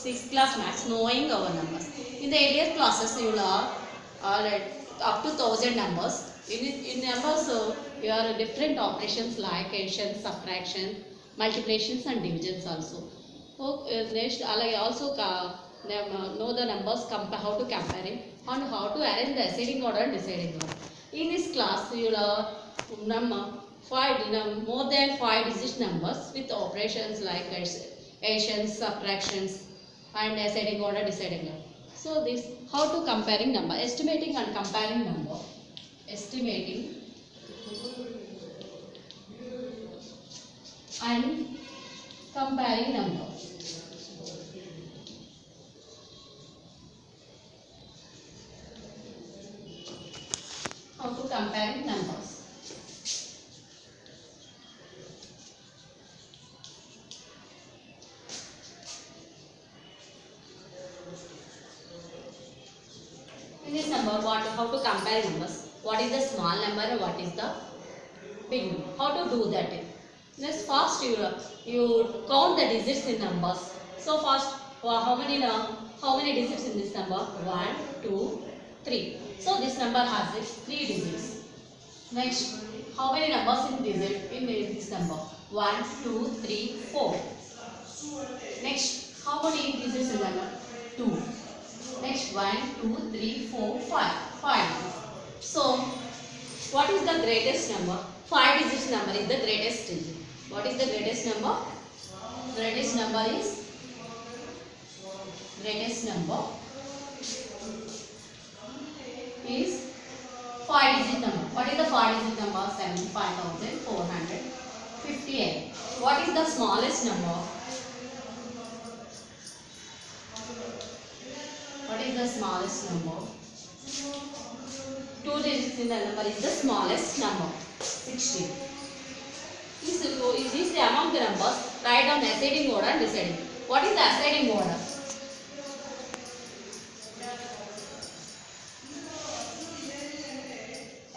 6th class maths, knowing our numbers. In the earlier classes, you will up to 1000 numbers. In numbers, you are different operations like addition, subtraction, multiplications and divisions also. So, next, also know the numbers, how to compare it and how to arrange the ascending order and descending order. In this class, you will more than 5 digit numbers with operations like additions, subtractions and ascending order, descending order. So this how to comparing number, estimating and comparing number, estimating and comparing number. How to comparing numbers. In this number, how to compare numbers? What is the small number and what is the big number? How to do that? Next, first you count the digits in numbers. So first, how many digits in this number? 1, 2, 3. So this number has 3 digits. Next, how many numbers in this number? 1, 2, 3, 4. Next, how many digits in number? 2. Next, 1, 2, 3, 4, 5. 5. So, what is the greatest number? 5 digits number is the greatest digit. What is the greatest number? Greatest number is 5 digit number. What is the 5 digit number? 75,458. What is the smallest number? What is the smallest number? 2 digits in the number is the smallest number. 60. This is among the numbers. Write down ascending order and descending. What is the ascending order?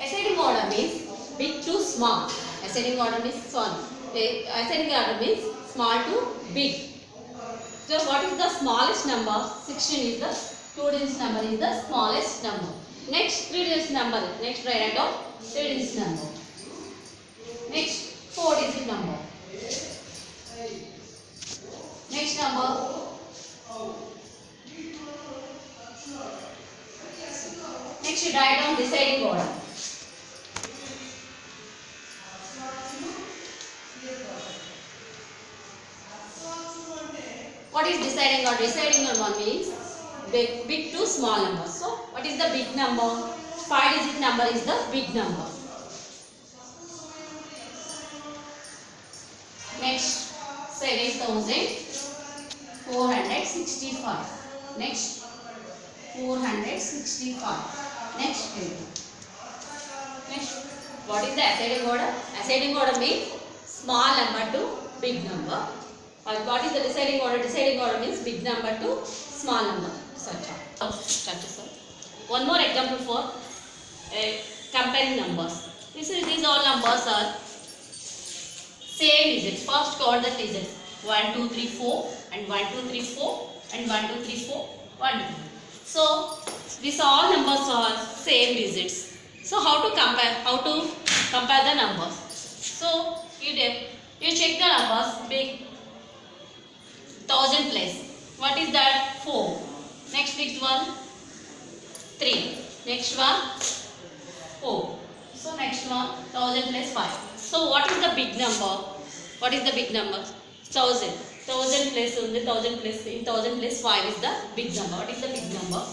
Ascending order means big to small. Ascending order means small. Ascending order means small to big. So what is the smallest number? 16 is the 2 digits number is the smallest number. Next 3 digits number. Next write down 3 digits number. Next 4 digit number. Next number. Next you write down descending order. What is descending order? Descending order means big to small number. So what is the big number? 5 digit number is the big number. Next 7,465. Next 465. Next what is the ascending order? Ascending order means small number to big number. What is the descending order? Descending order means big number to small number. One more example for comparing numbers. These all numbers are same digits. First count the digits. 1, 2, 3, 4 and 1, 2, 3, 4 and 1, 2, 3, 4, 1, 2. So these all numbers are same digits. So how to compare the numbers? So you check the numbers big 1000 place. What is that? 4. Next one 3. Next one 4. So next one 1000 plus 5. So what is the big number? What is the big number? 1000. 1000 plus only 1000 plus in 1000 plus 5 is the big number. What is the big number?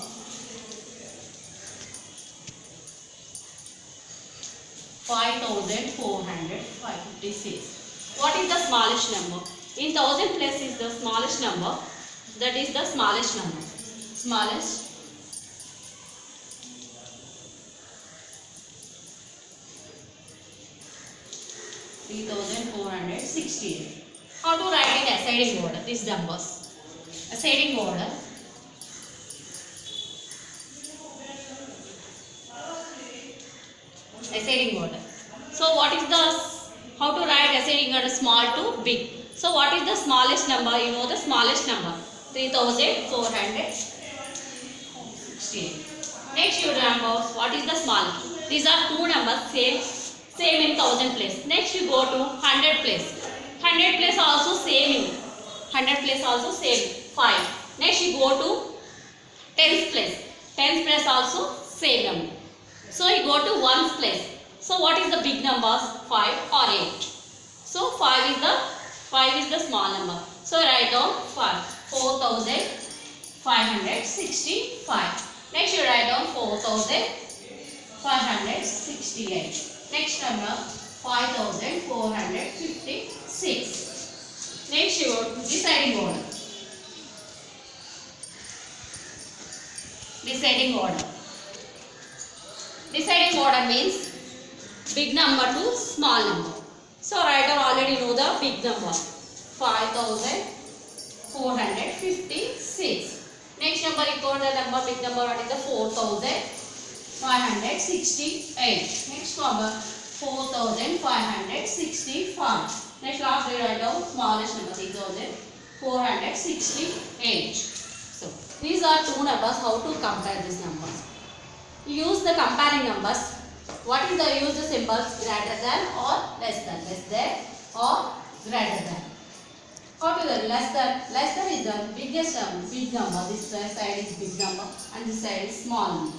5,456. What is the smallest number? In 1000 plus is the smallest number. That is the smallest number. Smallest. (3,468). How to write in ascending order these numbers? Ascending order. Ascending order. So what is the how to write ascending order small to big? So what is the smallest number? You know the smallest number. 3,468. Next you remember what is the small. These are two numbers same in thousand place. Next you go to 100 place. 100 place also same in 100 place also same 5. Next you go to tens place. Tens place also same number. So you go to ones place. So what is the big numbers? 5 or 8. So 5 is the small number. So write down 4,565. Next you write down 4,568. Next number 5,456. Next you go to deciding order. Deciding order. Deciding order means big number to small number. So write down, already know the big number 5,456. Next number record the number big number, what is the 4,568. Next number 4,565. Next last we write down smallest number 3,468. So these are two numbers. How to compare these numbers? Use the comparing numbers. What is the use the symbols greater than or less than or greater than. How to the less than is the biggest big number. This side is big number and this side is small number.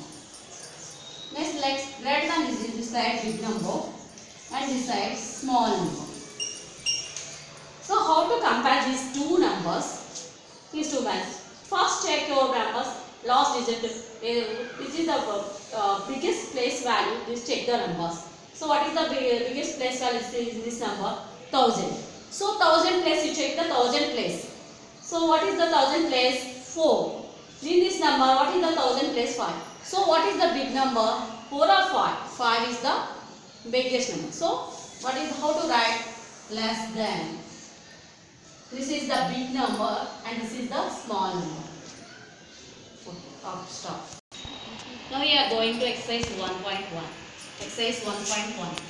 Next greater than is this side big number and this side small number. So how to compare these two numbers? These two values. First check your numbers. Last digit, which is the biggest place value, just check the numbers. So what is the biggest place value in this number? 1000. So 1000 place, you check the 1000 place. So what is the 1000 place? 4. In this number, what is the 1000 place? 5. So what is the big number? 4 or 5? 5 is the biggest number. So what is, how to write? Less than. This is the big number and this is the small number. Stop. Now we are going to exercise 1.1. Exercise 1.1.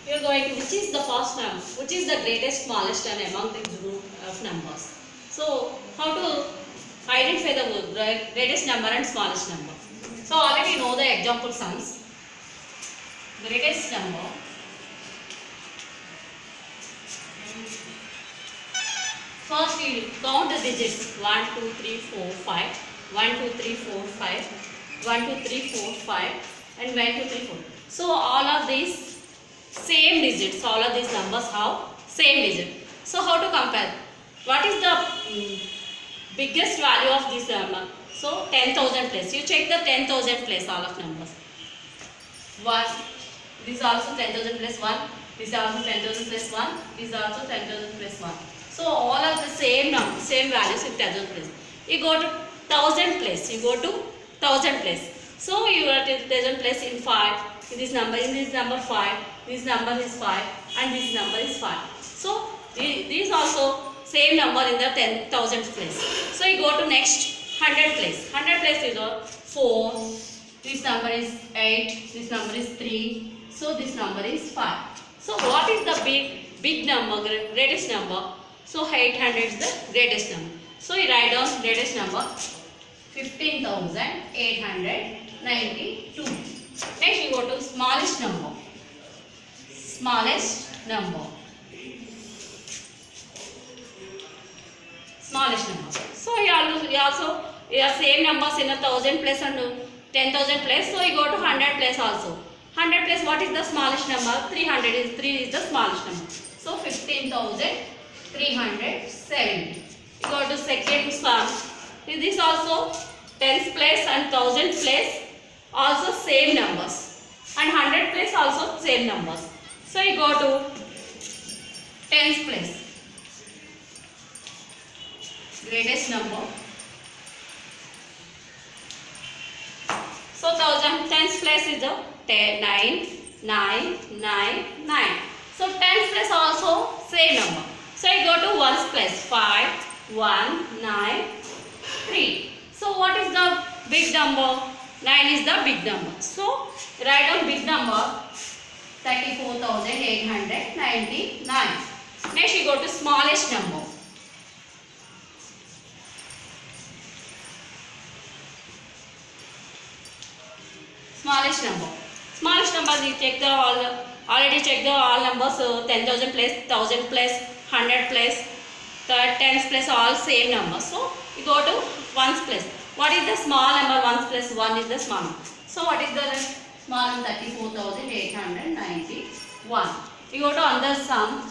We are going to, which is the first number, which is the greatest smallest and among the group of numbers. So how to identify the greatest number and smallest number. So already know the example sums. Greatest number. First we count the digits 1, 2, 3, 4, 5. 1, 2, 3, 4, 5. 1, 2, 3, 4, 5. And 1, 2, 3, 4. So all of these same digits. All of these numbers have same digit. So how to compare? What is the biggest value of this number? So 10,000 place. You check the 10,000 place. All of numbers. 1. This is also 10,000 plus 1. This is also 10,000 plus 1. This is also 10,000 plus 1. So all of the same number, same values in 10,000 place. You go to 1000 place. You go to 1000 place. So you are at 1000 place in 5. In this number 5. This number is 5 and this number is 5. So these also same number in the 10,000 place. So you go to next 100 place. 100 place is 4. This number is 8. This number is 3. So this number is 5. So what is the big number, greatest number? So 800 is the greatest number. So you write down greatest number 15,892. Next you go to smallest number. Smallest number. Smallest number. So you also same numbers in 1,000 place and 10,000 place. So you go to 100 place also. 100 place, what is the smallest number? 300 is 3 is the smallest number. So 15,370. You go to second sum. This also 10th place and 1000th place also same numbers and 100 place also same numbers. So you go to 10th place. Greatest number. So 10th place is the 9, 9, 9, 9. So 10th place also same number. So you go to 1st place. 5, 1, 9, 3. So what is the big number? 9 is the big number. So write down big number 34,899. Next you go to smallest number. smallest number. Smallest number, you check the already check the all numbers, 10,000 plus, 1,000 plus, 100 plus, the tens plus, all same numbers. So you go to ones place. What is the small number? Ones plus 1 is the small number. So what is the small number? 34,891. You go to another sum.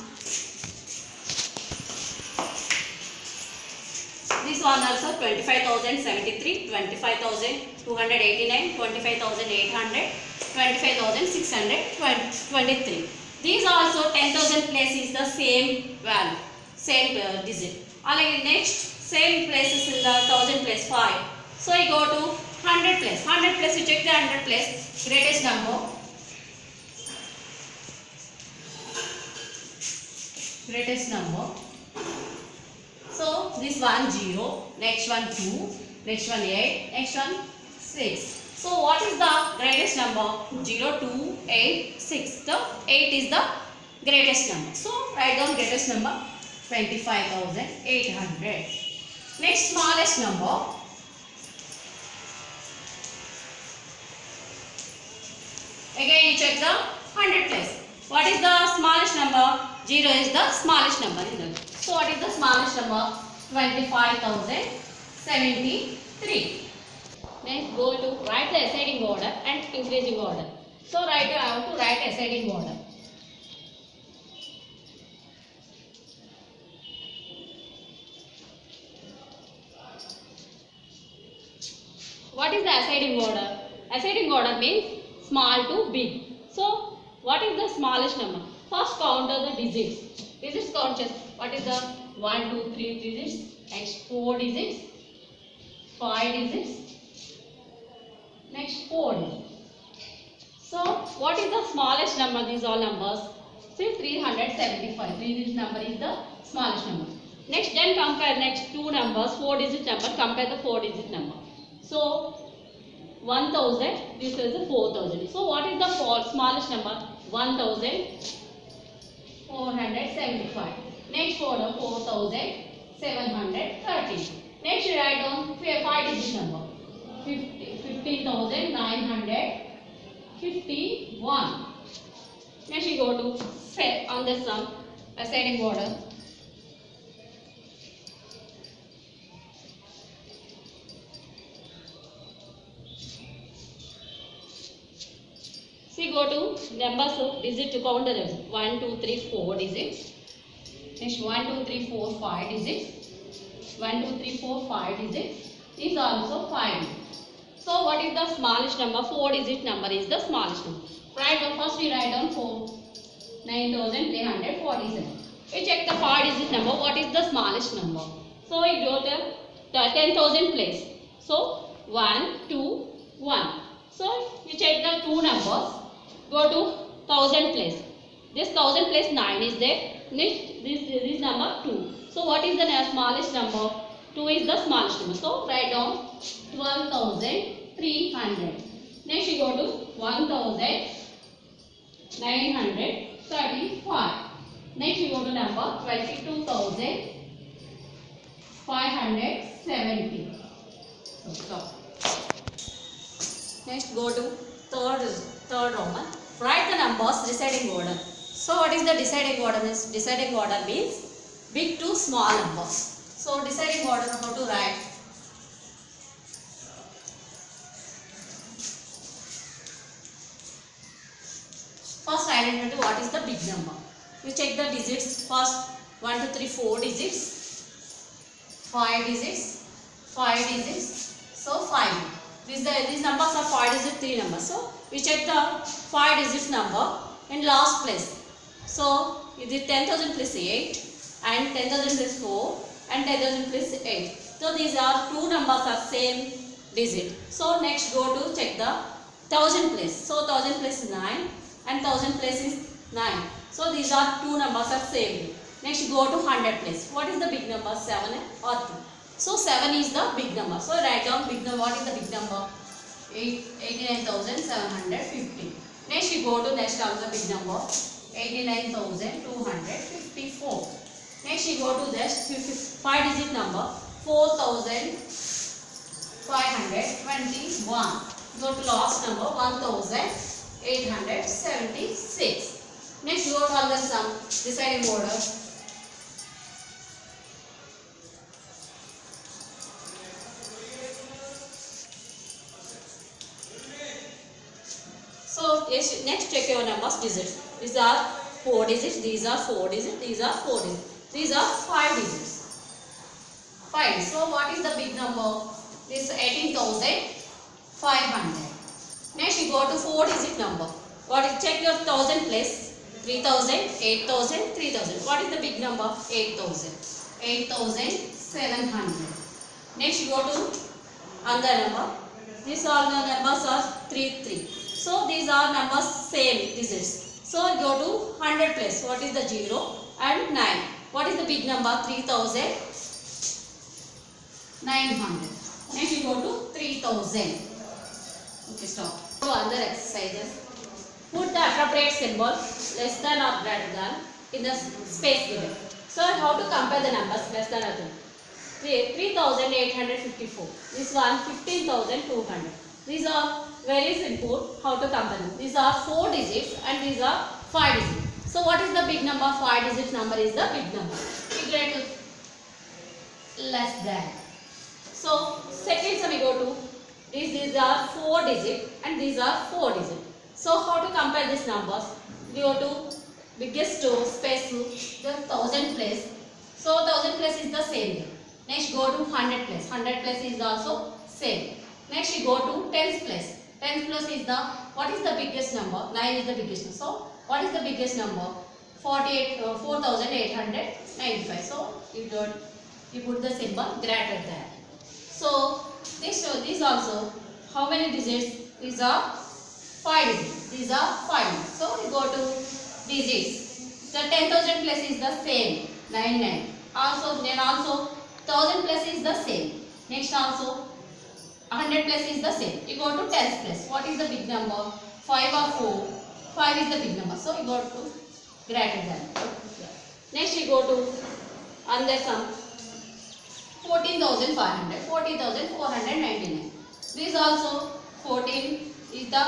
This one also 25,073, 25,289, 25,800, 25,623. These also 10,000 place is the same value, same digit. Alright, next same places in the 1,000 place 5. So you go to 100 place. 100 place, you check the 100 place greatest number. Greatest number. So this one 0, next one 2, next one 8, next one 6. So what is the greatest number? 0, 2, 8, 6. The 8 is the greatest number. So write down greatest number 25,800. Next smallest number. Again you check the 100 place. What is the smallest number? 0 is the smallest number. So what is the smallest number? 25,073. Next go to write the ascending order and increasing order. So I have to write ascending order. What is the ascending order? Ascending order means small to big. So what is the smallest number? First count the digits. Digits count just what is the 1, 2, 3 digits, next 4 digits, 5 digits, next 4 digits. So what is the smallest number? These all numbers. Say 375. 3 digit number is the smallest number. Next then compare next two numbers, 4 digit number, compare the 4 digit number. So 1,000, this is the 4,000. So what is the smallest number? 1,475. Next order 4,730. Next you write down 5 digit number. 15,951. Next you go to on the sum ascending order. See, go to numbers of digit to count the numbers. 1, 2, 3, 4 digits. Next 1, 2, 3, 4, 5 digits. 1, 2, 3, 4, 5 digits. Is also 5 digits. So what is the smallest number? 4 digit number is the smallest number. Write down, first we write down 9,347. We check the 5 digit number. What is the smallest number? So we go to the 10,000 place. So 1, 2, 1. So we check the two numbers. Go to 1,000 place. This 1,000 place 9 is there. Next this number 2. So what is the smallest number? 2 is the smallest number. So write down 12,300. Next you go to 1,935. Next you go to number 22,570. So stop. Next go to third Roman. Write the numbers deciding order. So what is the deciding order means? Deciding order means big to small numbers. So deciding order how to write? First identify what is the big number. You check the digits first. 1, 2, 3, 4 digits, 5 digits, 5 digits. So 5. These numbers are 5 digit 3 numbers. So we check the 5 digits number in last place. So it is 10,000 plus 8 and 10,000 plus 4 and 10,000 plus 8. So these are two numbers are same digit. So next go to check the 1,000 place. So 1,000 plus 9 and 1,000 place is 9. So these are two numbers are same. Next go to 100 place. What is the big number? 7 or 2. So 7 is the big number. So write down big number. What is the big number? 89,750. Next you go to next another big number. 89,254. Next you go to this 5 digit number. 4,521. Go to last number 1876. Next go to other sum, deciding order. So yes, next check your numbers digits. These are 4 digits, these are 4 digits, these are 4 digits, these are 5 digits. Fine. So what is the big number? This 18,500. Next you go to 4 digit number. What is, check your thousand place. 3,000, 8,000, 3,000. What is the big number? 8,000. 8,700. Next you go to another number. These all the numbers are 3, 3. So these are numbers same digits. So go to 100 place. What is the 0 and 9? What is the big number? 3,900. Next you go to 3,000. Okay, stop. So other exercises. Put the appropriate symbol less than or greater than in the space given. So how to compare the numbers less than or greater? 3,854. This one 15,200. These are very simple. How to compare them? These are 4 digits and these are 5 digits. So what is the big number? 5 digit number is the big number. Greater, less than. So second sum we go to. These are 4 digits and these are 4 digits. So how to compare these numbers? We go to biggest to space to the 1000 place. So 1000 place is the same. Next go to 100 place. 100 place is also same. Next you go to 10th place. 10th place is the, what is the biggest number? 9 is the biggest number. So what is the biggest number? 4,895. So you put the symbol greater than. So this also, how many digits? These are 5 digits. These are 5. So we go to digits. The 10,000 place is the same, 99. Also 1000 place is the same. Next also 100 place is the same. You go to 10th place. What is the big number? 5 or 4? 5 is the big number. So you go to greater than. Next you go to another sum. 14,500. 14,499. This also 14 is the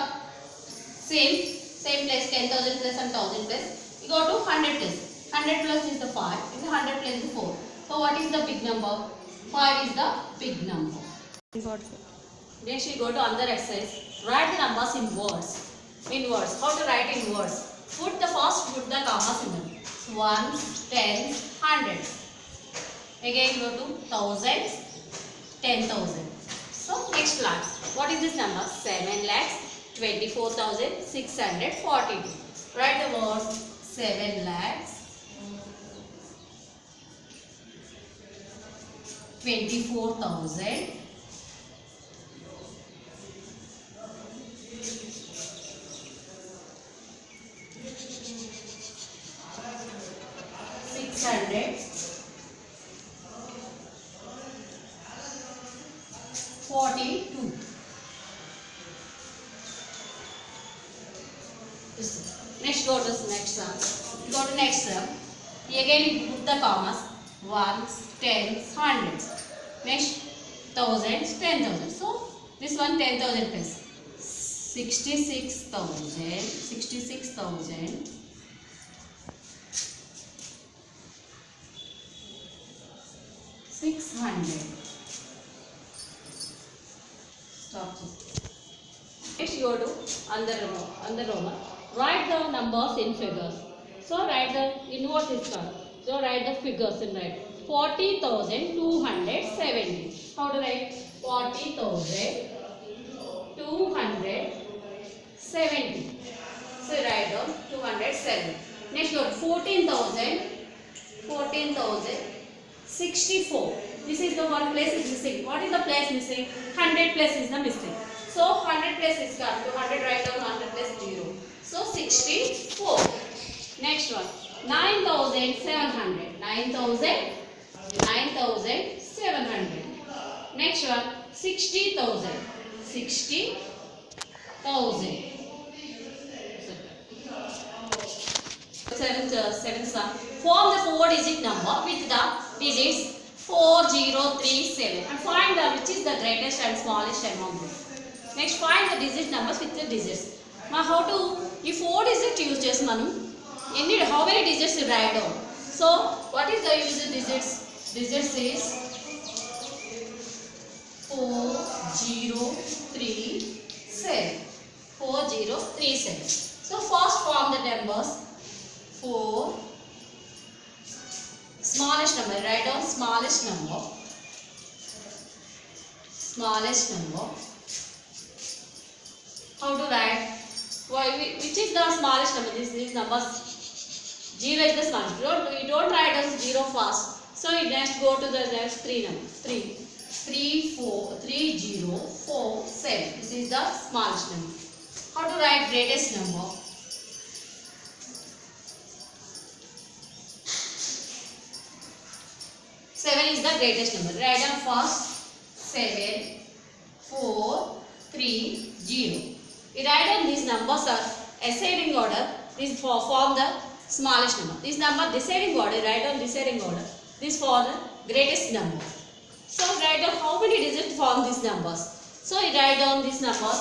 same place, 10,000 plus and 1,000 plus. You go to 100 plus. 100 plus is the 5. In the 100 plus is 4. So what is the big number? 5 is the big number. Next we go to another exercise. Write the numbers in words. In words. How to write in words? Put the commas in them. 1, 10, 100. Again go to 1,000, 10,000. So next class. What is this number? 7,24,642. Write the words 7,24,000. 642. Next go to next sum. Go to next sum. Again put the commas. 1s, 10s, 100s. Next 1000s, 10,000. So this one 10,000 plus 66,000. 600. Stop. Next you go to under Roman. Write the numbers in figures. So write the inverse is called. So write the figures in right. 40,270. How to write? 40,270. So write down 270. Next go to 14,064. This is the one place is missing. What is the place missing? 100 place is the missing. So 100 place is come to 100, write down 100 plus 0. So 64. Next one 9,700. 9,700. Next one 60,000. 60,000. Seven sum. Form the 4-digit number with the digits 4037 and find the which is the greatest and smallest among them. Next find the digit numbers with the digits. Now how to ఈ 4 digit use చేసి మనం how many digits to write down. So what is the use of digits? Digits is 4037. 4037. So first form the numbers 4 smallest number. Write down smallest number. Smallest number. How to write? Which is the smallest number? This number 0 is the smallest. You don't write as 0 fast. So you next go to the next 3 numbers. 30447. This is the smallest number. How to write greatest number? 7 is the greatest number. Write down first 7430. We write down these numbers are ascending order. This form the smallest number. This number descending order. Write down descending order. This for the greatest number. So write down how many digits form these numbers. So we write down these numbers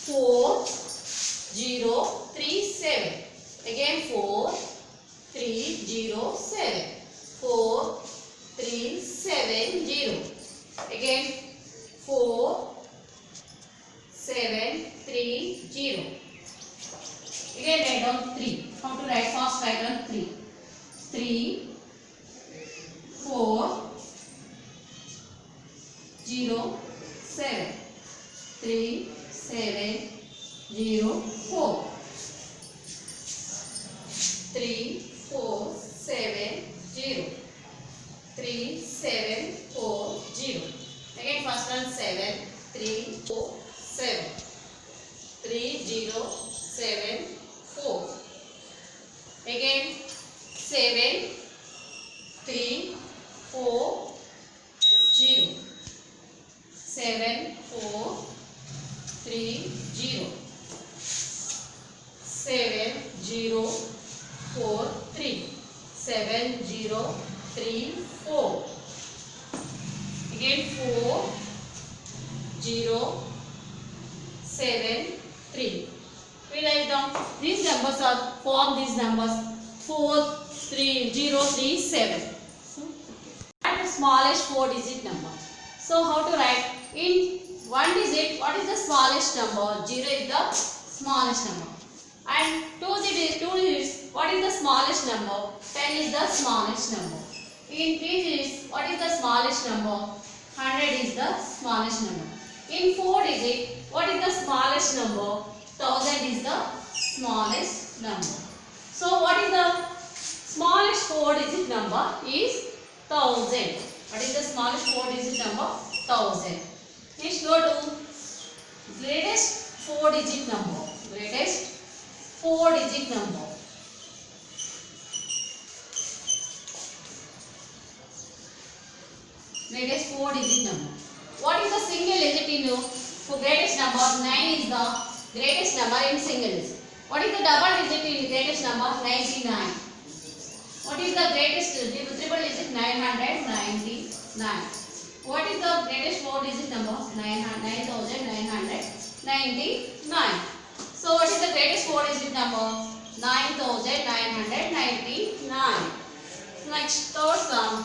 4037. Again 4307. 4370. Again 4730. Again write down 3. How to write? First write down 3. 3704. 3470. 3740. Again first one 7347. 3074. Again 7340. 7430. 7043. 7034. Again 4073. We write down these numbers are form these numbers 43037. And the smallest 4 digit number. So how to write? In 1 digit, what is the smallest number? 0 is the smallest number. And 2 digits, what is the smallest number? 10 is the smallest number. In 3 digits, what is the smallest number? 100 is the smallest number. In 4 digits, what is the smallest number? 1000 is the smallest number. So what is the smallest 4 digit number? Is 1000. What is the smallest 4 digit number? 1000. Next go to greatest 4 digit number. Greatest 4 digit number. Greatest 4 digit number. What is the single digit in for greatest number? 9 is the greatest number in single digit. What is the double digit in greatest number? 99. What is the greatest triple digit? 999. What is the greatest 4 digit number? 9999. So what is the greatest 4 digit number? 9999. Next third sum.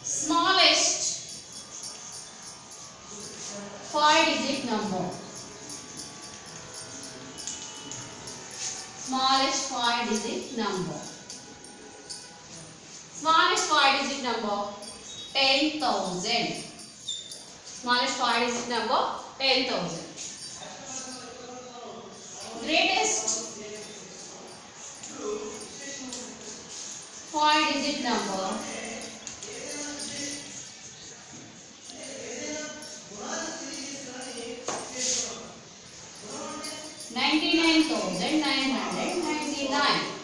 Smallest 5 digit number. Smallest 5 digit number. Smallest 5 digit number 10,000. Smallest 5 digit number 10,000. Greatest 5 digit number 99,999.